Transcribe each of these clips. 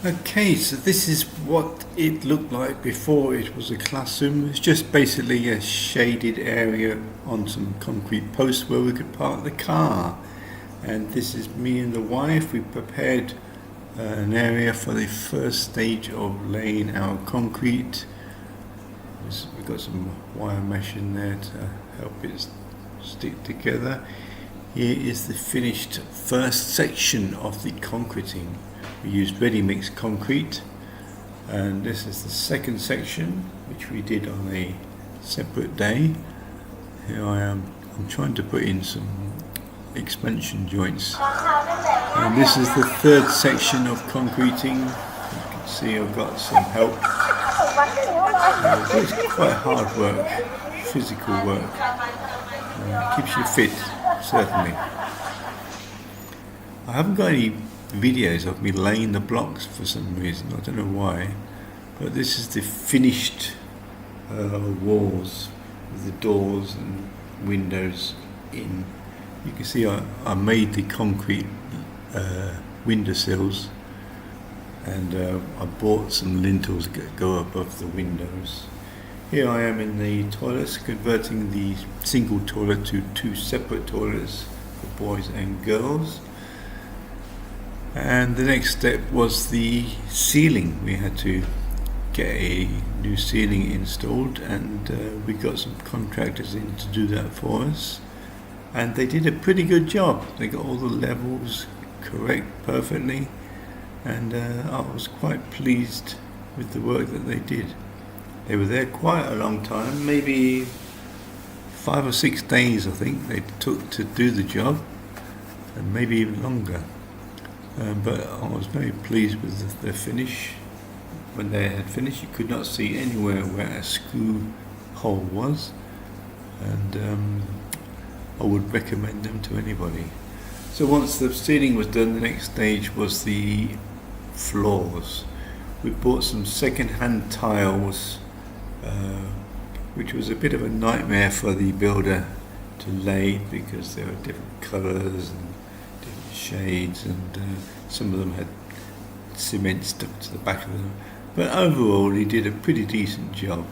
Okay, so this is what it looked like before it was a classroom. It's just basically a shaded area on some concrete posts where we could park the car. And this is me and the wife. We prepared an area for the first stage of laying our concrete. We've got some wire mesh in there to help it stick together. Here is the finished first section of the concreting. We used ready mix concrete, and this is the second section, which we did on a separate day. Here I am. I'm trying to put in some expansion joints, and this is the third section of concreting. You can see I've got some help. It's quite hard work, physical work. Keeps you fit, certainly. I haven't got any videos of me laying the blocks for some reason. I don't know why, but this is the finished walls with the doors and windows in. You can see I made the concrete windowsills, and I bought some lintels that go above the windows. Here I am in the toilets, converting the single toilet to two separate toilets for boys and girls. And the next step was the ceiling. We had to get a new ceiling installed, and we got some contractors in to do that for us. And they did a pretty good job. They got all the levels correct perfectly, and I was quite pleased with the work that they did. They were there quite a long time, maybe 5 or 6 days I think they took to do the job, and maybe even longer. But I was very pleased with the finish. When they had finished, you could not see anywhere where a screw hole was, and I would recommend them to anybody. So once the ceiling was done, the next stage was the floors. We bought some second-hand tiles, which was a bit of a nightmare for the builder to lay, because there were different colours and shades, and some of them had cement stuck to the back of them, but overall he did a pretty decent job.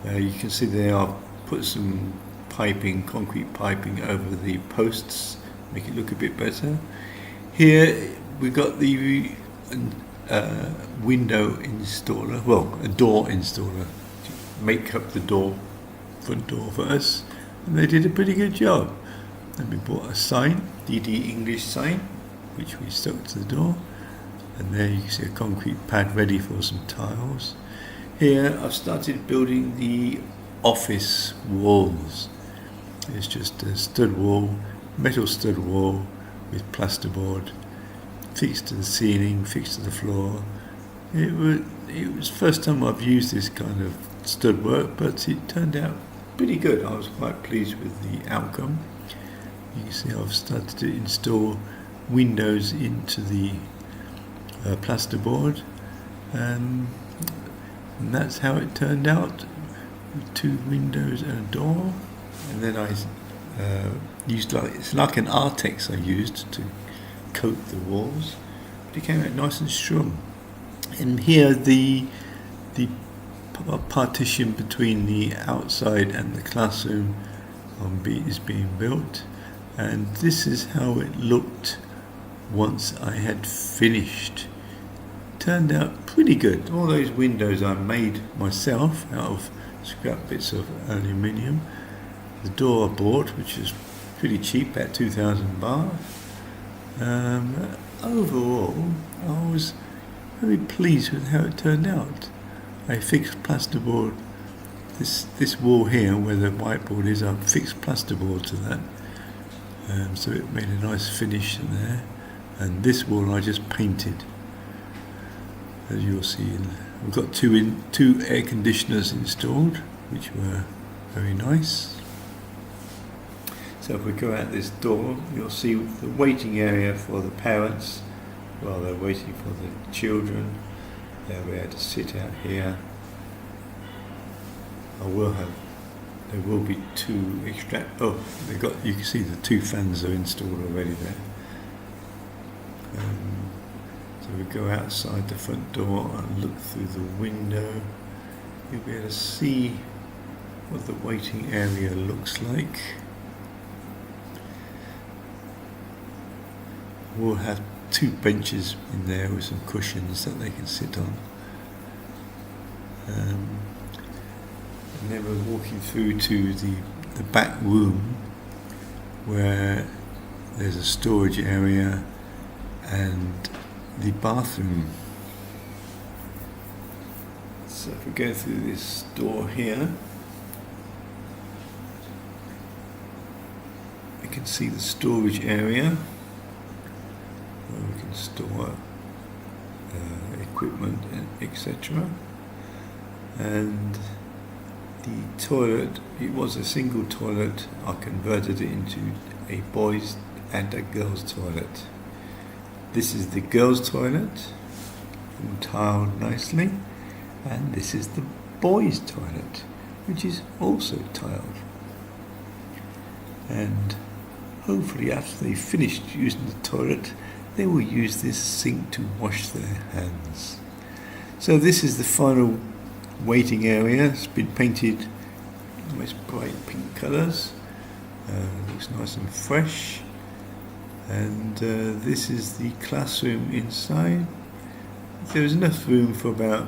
You can see there I've put some piping, concrete piping over the posts, make it look a bit better. Here we got the window installer, well, a door installer, to make up the front door for us, and they did a pretty good job. Then we bought a sign, D.I.Y English sign, which we stuck to the door, and there you can see a concrete pad ready for some tiles. Here I've started building the office walls. It's just a stud wall, metal stud wall with plasterboard, fixed to the ceiling, fixed to the floor. It was the first time I've used this kind of stud work, but it turned out pretty good. I was quite pleased with the outcome. You can see I've started to install windows into the plasterboard, and that's how it turned out, with 2 windows and a door. And then I used it's like an Artex I used to coat the walls, but it came out nice and strong. And here the partition between the outside and the classroom is being built. And this is how it looked once I had finished. Turned out pretty good. All those windows I made myself out of scrap bits of aluminium. The door I bought, which is pretty cheap, at 2,000 baht. Overall, I was very pleased with how it turned out. I fixed plasterboard. This wall here, where the whiteboard is, I fixed plasterboard to that. So it made a nice finish in there, and this wall I just painted, as you'll see. We've got two air conditioners installed, which were very nice. So if we go out this door, you'll see the waiting area for the parents while they're waiting for the children. They'll be able to sit out here. There will be 2 you can see the 2 fans are installed already there. So we go outside the front door and look through the window. You'll be able to see what the waiting area looks like. We'll have 2 benches in there with some cushions that they can sit on. And then we're walking through to the back room where there's a storage area and the bathroom. So if we go through this door here, we can see the storage area where we can store equipment and etc. And the toilet, it was a single toilet. I converted it into a boys and a girls toilet. This is the girls toilet, all tiled nicely, and this is the boys toilet, which is also tiled. And hopefully after they've finished using the toilet, they will use this sink to wash their hands. So this is the final waiting area. It's been painted nice bright pink colours. Looks nice and fresh. And this is the classroom inside. There's enough room for about,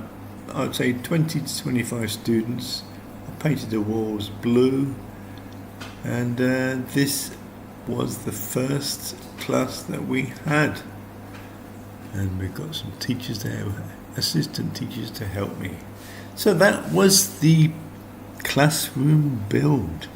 I would say, 20 to 25 students. I painted the walls blue. And this was the first class that we had. And we've got some teachers there, assistant teachers to help me. So that was the classroom build.